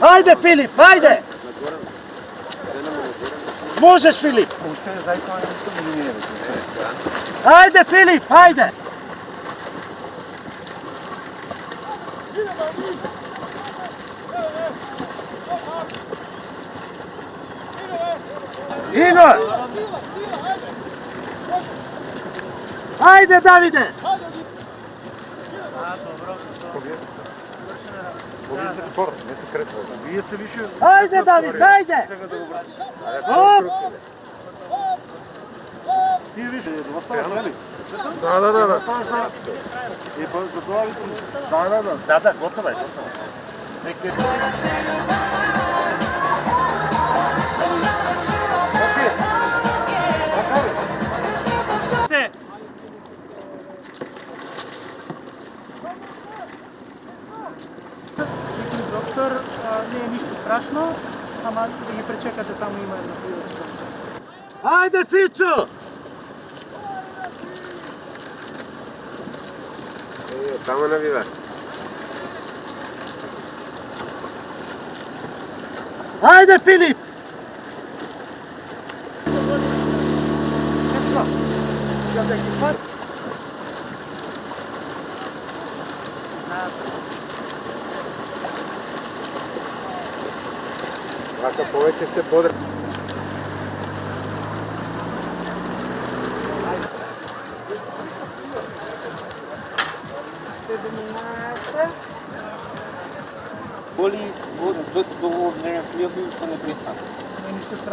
Ajde Filip, ajde! Možeš Filip! Ajde Filip, ajde! Igor! Ajde Davide! Ajde David, ajde! Оп! Ти виж, оставаш, нали? Да. И готова ли си? Да, готова е, готова. Доктор, не е нищо страшно, ама да ги пречекате, там има една прививка. Ajde Fićo! Tamo навива. Ajde Filip! Ако повече се бодре. Боли до време ще не пристане. Не е нищо страшно.